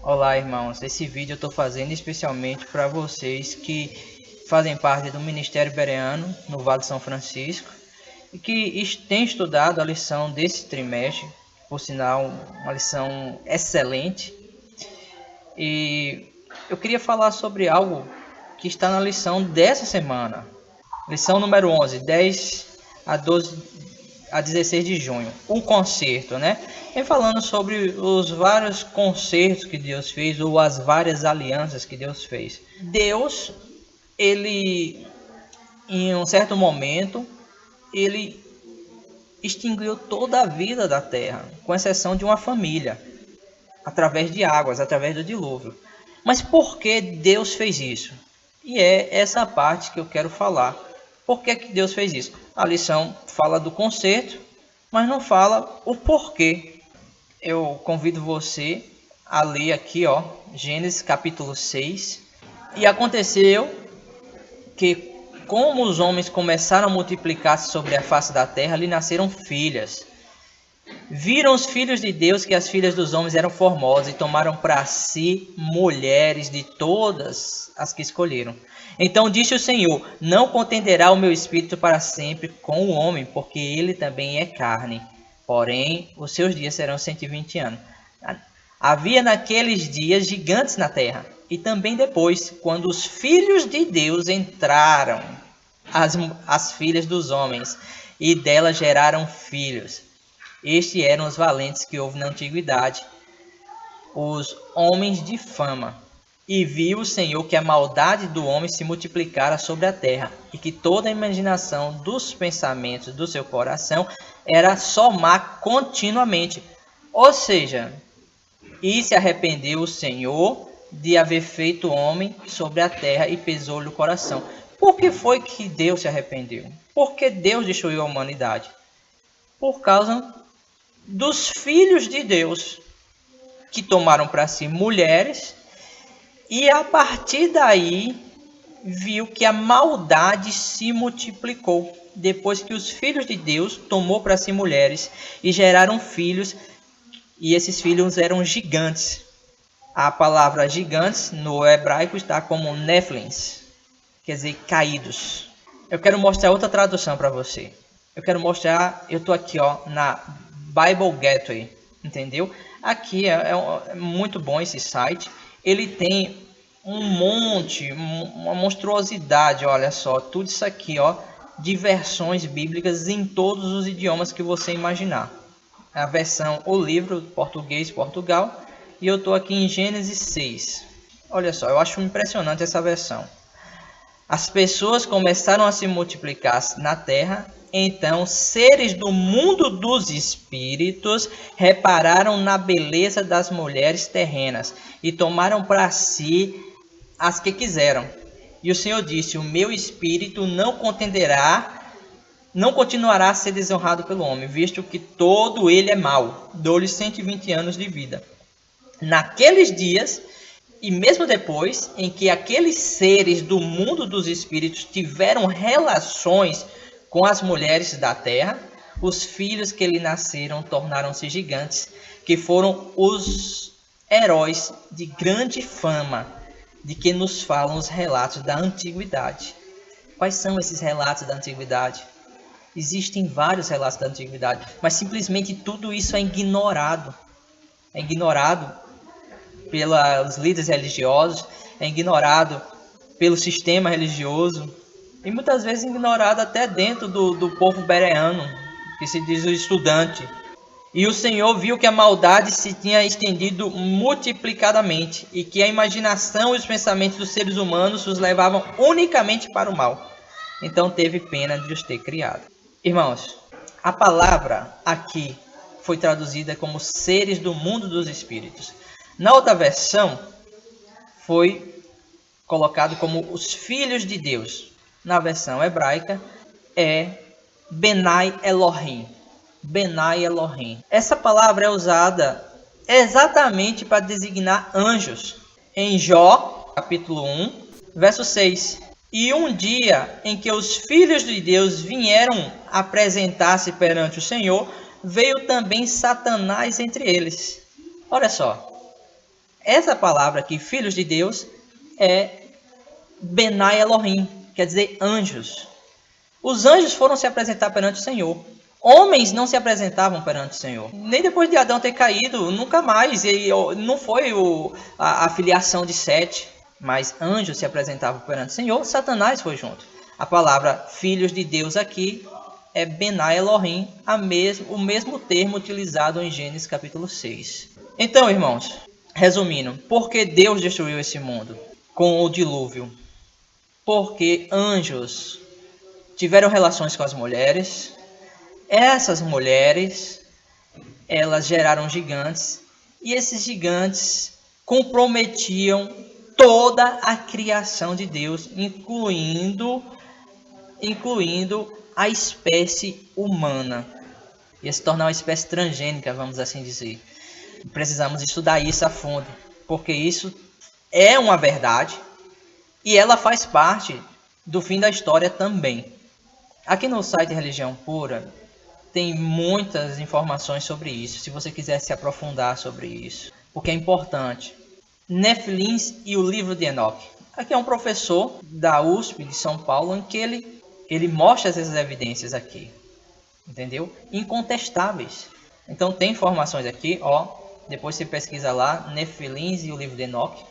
Olá, irmãos. Esse vídeo eu estou fazendo especialmente para vocês que fazem parte do Ministério Bereano no Vale de São Francisco e que têm estudado a lição desse trimestre, por sinal, uma lição excelente. E eu queria falar sobre algo que está na lição dessa semana. Lição número 11, 10 a 12 a 16 de junho, o concerto, né? Vem falando sobre os vários concertos que Deus fez, ou as várias alianças que Deus fez. Deus, ele, em um certo momento, ele extinguiu toda a vida da terra, com exceção de uma família, através de águas, através do dilúvio. Mas por que Deus fez isso? E é essa parte que eu quero falar. Por que Deus fez isso? A lição fala do concerto, mas não fala o porquê. Eu convido você a ler aqui, Gênesis capítulo 6. E aconteceu que, como os homens começaram a multiplicar-se sobre a face da terra, lhe nasceram filhas. Viram os filhos de Deus que as filhas dos homens eram formosas e tomaram para si mulheres de todas as que escolheram. Então disse o Senhor: não contenderá o meu espírito para sempre com o homem, porque ele também é carne. Porém, os seus dias serão 120 anos. Havia naqueles dias gigantes na terra. E também depois, quando os filhos de Deus entraram, as filhas dos homens, e delas geraram filhos. Estes eram os valentes que houve na antiguidade, os homens de fama. E viu o Senhor que a maldade do homem se multiplicara sobre a terra, e que toda a imaginação dos pensamentos do seu coração era só má continuamente. Ou seja, e se arrependeu o Senhor de haver feito o homem sobre a terra e pesou-lhe o coração. Por que foi que Deus se arrependeu? Por que Deus destruiu a humanidade? Por causa dos filhos de Deus, que tomaram para si mulheres, e a partir daí viu que a maldade se multiplicou. Depois que os filhos de Deus tomou para si mulheres e geraram filhos, e esses filhos eram gigantes. A palavra gigantes no hebraico está como nephlins, quer dizer caídos. Eu quero mostrar outra tradução para você. Eu estou aqui na Bible Gateway, entendeu? Aqui é muito bom esse site. Ele tem uma monstruosidade, olha só, tudo isso aqui, de versões bíblicas em todos os idiomas que você imaginar. A versão, o livro, português, Portugal, e eu estou aqui em Gênesis 6. Olha só, eu acho impressionante essa versão. As pessoas começaram a se multiplicar na terra. Então, seres do mundo dos espíritos repararam na beleza das mulheres terrenas e tomaram para si as que quiseram. E o Senhor disse: o meu espírito não continuará a ser desonrado pelo homem, visto que todo ele é mau. Dou-lhe 120 anos de vida. Naqueles dias, e mesmo depois, em que aqueles seres do mundo dos espíritos tiveram relações com as mulheres da terra, os filhos que lhe nasceram tornaram-se gigantes, que foram os heróis de grande fama, de que nos falam os relatos da antiguidade. Quais são esses relatos da antiguidade? Existem vários relatos da antiguidade, mas simplesmente tudo isso é ignorado. É ignorado pelos líderes religiosos, é ignorado pelo sistema religioso, e muitas vezes ignorado até dentro do povo bereano, que se diz o estudante. E o Senhor viu que a maldade se tinha estendido multiplicadamente, e que a imaginação e os pensamentos dos seres humanos os levavam unicamente para o mal. Então teve pena de os ter criado. Irmãos, a palavra aqui foi traduzida como seres do mundo dos espíritos. Na outra versão, foi colocado como os filhos de Deus. Na versão hebraica, é Benai Elohim. Benai Elohim. Essa palavra é usada exatamente para designar anjos. Em Jó, capítulo 1, verso 6. E um dia em que os filhos de Deus vieram apresentar-se perante o Senhor, veio também Satanás entre eles. Olha só. essa palavra aqui, filhos de Deus, é Benai Elohim, quer dizer anjos. Os anjos foram se apresentar perante o Senhor. Homens não se apresentavam perante o Senhor. Nem depois de Adão ter caído, nunca mais. E não foi a filiação de Sete, mas anjos se apresentavam perante o Senhor. Satanás foi junto. A palavra filhos de Deus aqui é Benai Elohim, o mesmo termo utilizado em Gênesis capítulo 6. Então, irmãos, resumindo, por que Deus destruiu esse mundo com o dilúvio? Porque anjos tiveram relações com as mulheres. Essas mulheres, elas geraram gigantes. E esses gigantes comprometiam toda a criação de Deus, incluindo a espécie humana. Ia se tornar uma espécie transgênica, vamos assim dizer. Precisamos estudar isso a fundo, porque isso é uma verdade e ela faz parte do fim da história também. Aqui no site Religião Pura tem muitas informações sobre isso, se você quiser se aprofundar sobre isso, porque é importante. Nefilins e o livro de Enoque. Aqui é um professor da USP de São Paulo, em que ele mostra essas evidências aqui, entendeu? Incontestáveis. Então tem informações aqui, ó, depois você pesquisa lá, Nefilins e o livro de Enoque.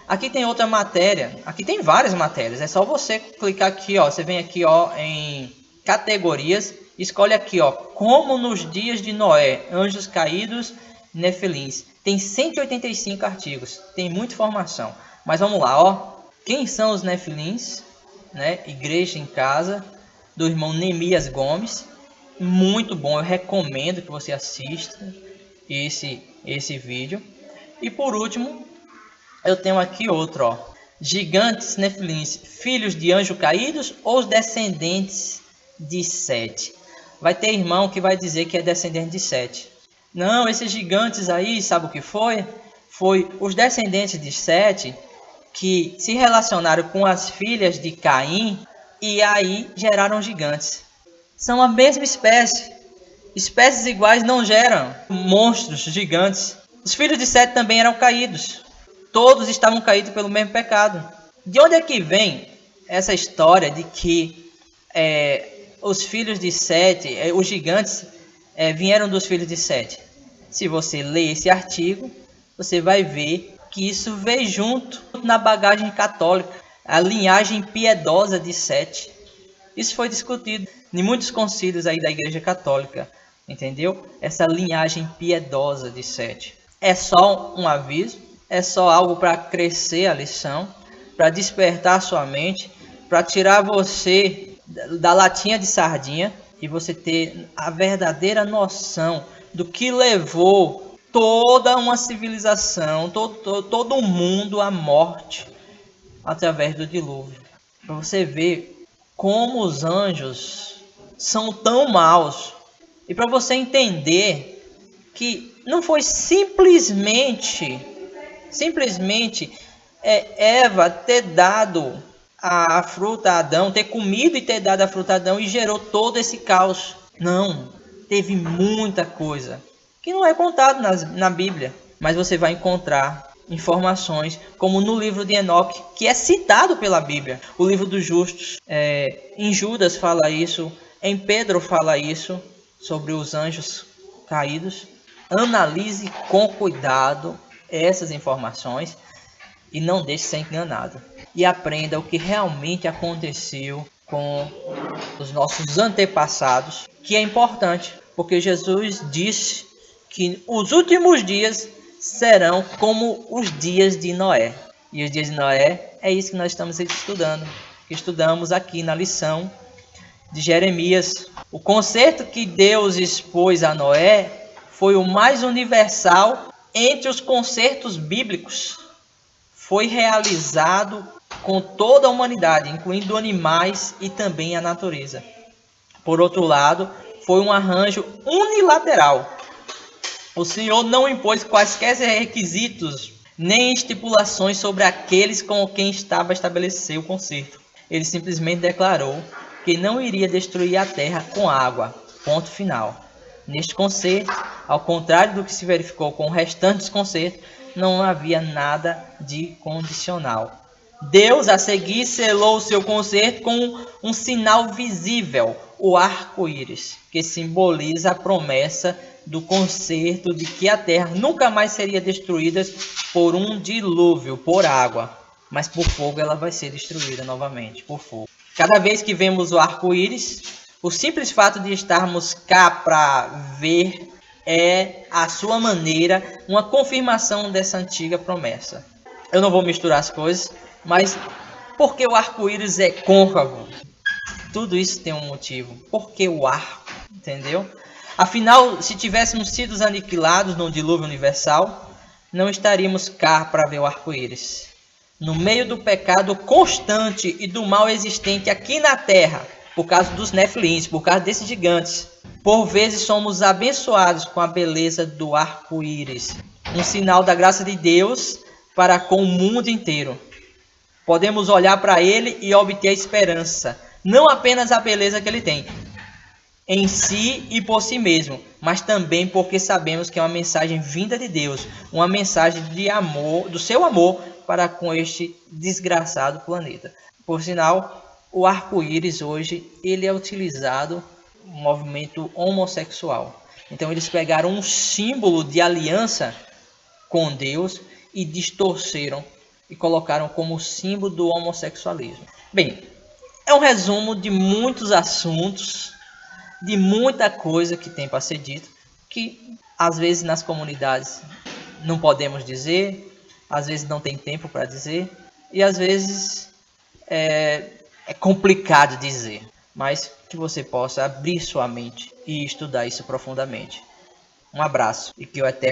Aqui tem outra matéria, aqui tem várias matérias, é só você clicar aqui, ó, você vem aqui, ó, em categorias, escolhe aqui, ó, como nos dias de Noé, anjos caídos, Nefilins. Tem 185 artigos, tem muita informação. Mas vamos lá, ó. Quem são os Nefilins? Né? Igreja em Casa, do irmão Neemias Gomes. Muito bom, eu recomendo que você assista esse vídeo. E por último, eu tenho aqui outro, ó. Gigantes Nefilins, filhos de anjos caídos ou os descendentes de Sete? Vai ter irmão que vai dizer que é descendente de Sete. Não, esses gigantes aí, sabe o que foi? Foi os descendentes de Sete que se relacionaram com as filhas de Caim e aí geraram gigantes. São a mesma espécie. Espécies iguais não geram monstros gigantes. Os filhos de Sete também eram caídos. Todos estavam caídos pelo mesmo pecado. De onde é que vem essa história de que os filhos de Sete, os gigantes, vieram dos filhos de Sete? Se você ler esse artigo, você vai ver que isso veio junto na bagagem católica, a linhagem piedosa de Sete. Isso foi discutido em muitos concílios aí da Igreja Católica, entendeu? Essa linhagem piedosa de Sete. É só um aviso, é só algo para crescer a lição, para despertar a sua mente, para tirar você da latinha de sardinha e você ter a verdadeira noção do que levou toda uma civilização, todo o mundo à morte através do dilúvio. Para você ver como os anjos são tão maus. E para você entender que não foi simplesmente Eva ter dado a fruta a Adão, ter comido e ter dado a fruta a Adão e gerou todo esse caos. Não. Teve muita coisa que não é contado na Bíblia, mas você vai encontrar informações como no livro de Enoque, que é citado pela Bíblia, o livro dos justos. Em Judas fala isso, em Pedro fala isso, sobre os anjos caídos. Analise com cuidado essas informações e não deixe ser enganado. E aprenda o que realmente aconteceu com os nossos antepassados, que é importante, porque Jesus disse que os últimos dias serão como os dias de Noé. E os dias de Noé é isso que nós estamos estudando, que estudamos aqui na lição de Jeremias. O concerto que Deus expôs a Noé foi o mais universal entre os concertos bíblicos. Foi realizado com toda a humanidade, incluindo animais e também a natureza. Por outro lado, foi um arranjo unilateral. O Senhor não impôs quaisquer requisitos nem estipulações sobre aqueles com quem estava estabelecido o concerto. Ele simplesmente declarou que não iria destruir a terra com água. Ponto final. Neste concerto, ao contrário do que se verificou com o restante dos concertos, não havia nada de condicional. Deus, a seguir, selou o seu concerto com um sinal visível, o arco-íris, que simboliza a promessa do concerto de que a terra nunca mais seria destruída por um dilúvio, por água, mas por fogo ela vai ser destruída novamente, por fogo. Cada vez que vemos o arco-íris, o simples fato de estarmos cá para ver é, à sua maneira, uma confirmação dessa antiga promessa. Eu não vou misturar as coisas, mas por que o arco-íris é côncavo? Tudo isso tem um motivo. Por que o arco? Entendeu? Afinal, se tivéssemos sido aniquilados no dilúvio universal, não estaríamos cá para ver o arco-íris. No meio do pecado constante e do mal existente aqui na terra, por causa dos Nefilins, por causa desses gigantes, por vezes somos abençoados com a beleza do arco-íris, um sinal da graça de Deus para com o mundo inteiro. Podemos olhar para ele e obter a esperança, não apenas a beleza que ele tem em si e por si mesmo, mas também porque sabemos que é uma mensagem vinda de Deus, uma mensagem de amor, do seu amor para com este desgraçado planeta. Por sinal, o arco-íris hoje ele é utilizado no movimento homossexual. Então eles pegaram um símbolo de aliança com Deus e distorceram e colocaram como símbolo do homossexualismo. Bem, é um resumo de muitos assuntos, de muita coisa que tem para ser dito, que às vezes nas comunidades não podemos dizer, às vezes não tem tempo para dizer, e às vezes é complicado dizer, mas que você possa abrir sua mente e estudar isso profundamente. Um abraço e que o Eterno